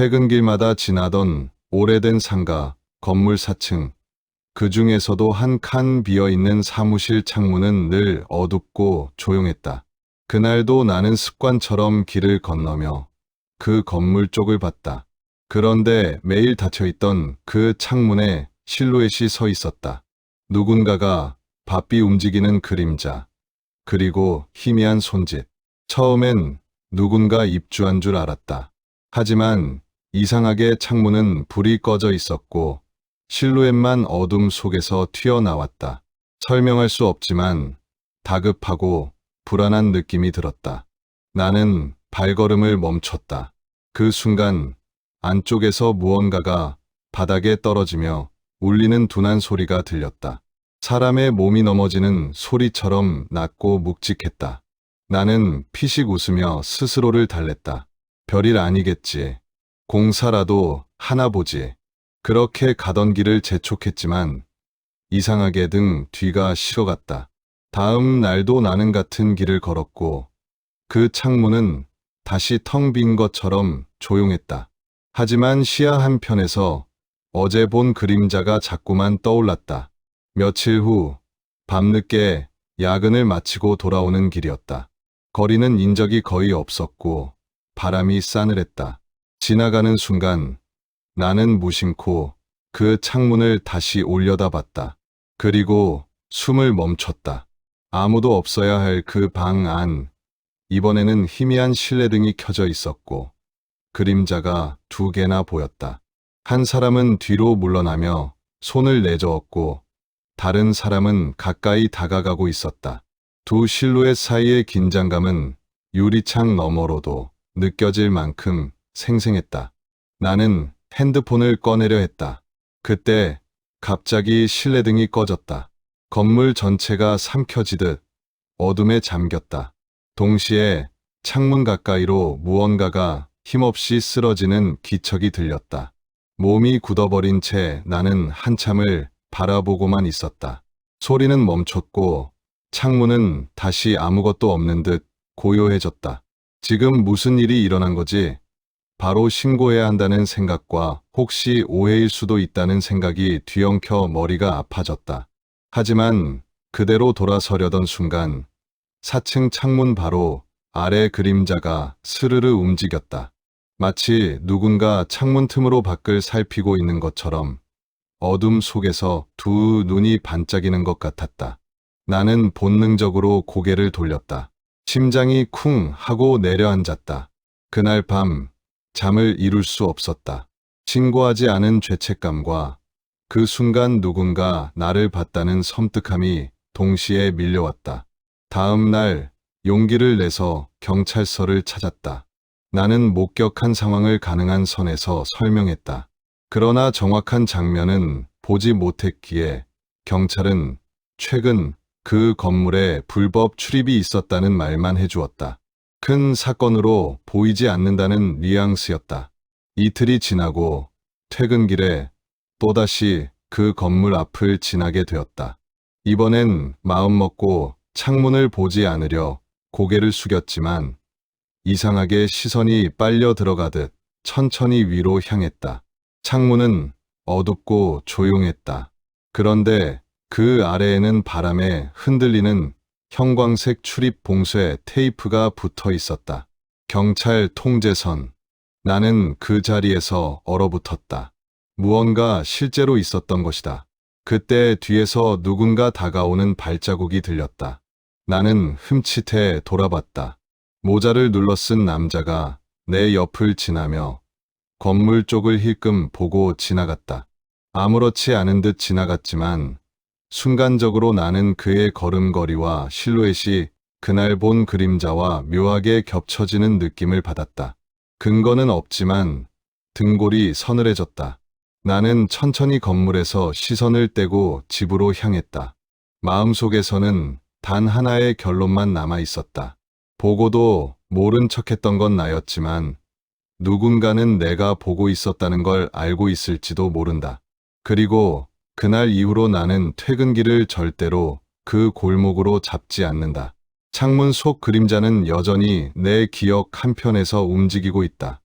퇴근길마다 지나던 오래된 상가, 건물 4층, 그 중에서도 한 칸 비어있는 사무실 창문은 늘 어둡고 조용했다. 그날도 나는 습관처럼 길을 건너며 그 건물 쪽을 봤다. 그런데 매일 닫혀있던 그 창문에 실루엣이 서 있었다. 누군가가 바삐 움직이는 그림자, 그리고 희미한 손짓. 처음엔 누군가 입주한 줄 알았다. 하지만 이상하게 창문은 불이 꺼져 있었고 실루엣만 어둠 속에서 튀어나왔다. 설명할 수 없지만 다급하고 불안한 느낌이 들었다. 나는 발걸음을 멈췄다. 그 순간 안쪽에서 무언가가 바닥에 떨어지며 울리는 둔한 소리가 들렸다. 사람의 몸이 넘어지는 소리처럼 낮고 묵직했다. 나는 피식 웃으며 스스로를 달랬다. 별일 아니겠지. 공사라도 하나 보지. 그렇게 가던 길을 재촉했지만 이상하게 등 뒤가 식어갔다. 다음 날도 나는 같은 길을 걸었고 그 창문은 다시 텅 빈 것처럼 조용했다. 하지만 시야 한편에서 어제 본 그림자가 자꾸만 떠올랐다. 며칠 후 밤늦게 야근을 마치고 돌아오는 길이었다. 거리는 인적이 거의 없었고 바람이 싸늘했다. 지나가는 순간 나는 무심코 그 창문을 다시 올려다봤다. 그리고 숨을 멈췄다. 아무도 없어야 할 그 방 안, 이번에는 희미한 실내등이 켜져 있었고 그림자가 2개나 보였다. 한 사람은 뒤로 물러나며 손을 내저었고 다른 사람은 가까이 다가가고 있었다. 두 실루엣 사이의 긴장감은 유리창 너머로도 느껴질 만큼 생생했다. 나는 핸드폰을 꺼내려 했다. 그때 갑자기 실내등이 꺼졌다. 건물 전체가 삼켜지듯 어둠에 잠겼다. 동시에 창문 가까이로 무언가가 힘없이 쓰러지는 기척이 들렸다. 몸이 굳어버린 채 나는 한참을 바라보고만 있었다. 소리는 멈췄고 창문은 다시 아무것도 없는 듯 고요해졌다. 지금 무슨 일이 일어난 거지? 바로 신고해야 한다는 생각과 혹시 오해일 수도 있다는 생각이 뒤엉켜 머리가 아파졌다. 하지만 그대로 돌아서려던 순간 4층 창문 바로 아래 그림자가 스르르 움직였다. 마치 누군가 창문 틈으로 밖을 살피고 있는 것처럼 어둠 속에서 두 눈이 반짝이는 것 같았다. 나는 본능적으로 고개를 돌렸다. 심장이 쿵 하고 내려앉았다. 그날 밤 잠을 이룰 수 없었다. 신고하지 않은 죄책감과 그 순간 누군가 나를 봤다는 섬뜩함이 동시에 밀려왔다. 다음 날 용기를 내서 경찰서를 찾았다. 나는 목격한 상황을 가능한 선에서 설명했다. 그러나 정확한 장면은 보지 못했기에 경찰은 최근 그 건물에 불법 출입이 있었다는 말만 해주었다. 큰 사건으로 보이지 않는다는 뉘앙스였다. 이틀이 지나고 퇴근길에 또다시 그 건물 앞을 지나게 되었다. 이번엔 마음먹고 창문을 보지 않으려 고개를 숙였지만 이상하게 시선이 빨려 들어가듯 천천히 위로 향했다. 창문은 어둡고 조용했다. 그런데 그 아래에는 바람에 흔들리는 형광색 출입 봉쇄 테이프가 붙어 있었다. 경찰 통제선. 나는 그 자리에서 얼어붙었다. 무언가 실제로 있었던 것이다. 그때 뒤에서 누군가 다가오는 발자국이 들렸다. 나는 흠칫해 돌아봤다. 모자를 눌러 쓴 남자가 내 옆을 지나며 건물 쪽을 힐끔 보고 지나갔다. 아무렇지 않은 듯 지나갔지만 순간적으로 나는 그의 걸음걸이와 실루엣이 그날 본 그림자와 묘하게 겹쳐지는 느낌을 받았다. 근거는 없지만 등골이 서늘해졌다. 나는 천천히 건물에서 시선을 떼고 집으로 향했다. 마음속에서는 단 하나의 결론만 남아 있었다. 보고도 모른 척했던 건 나였지만 누군가는 내가 보고 있었다는 걸 알고 있을지도 모른다. 그리고 그날 이후로 나는 퇴근길을 절대로 그 골목으로 잡지 않는다. 창문 속 그림자는 여전히 내 기억 한편에서 움직이고 있다.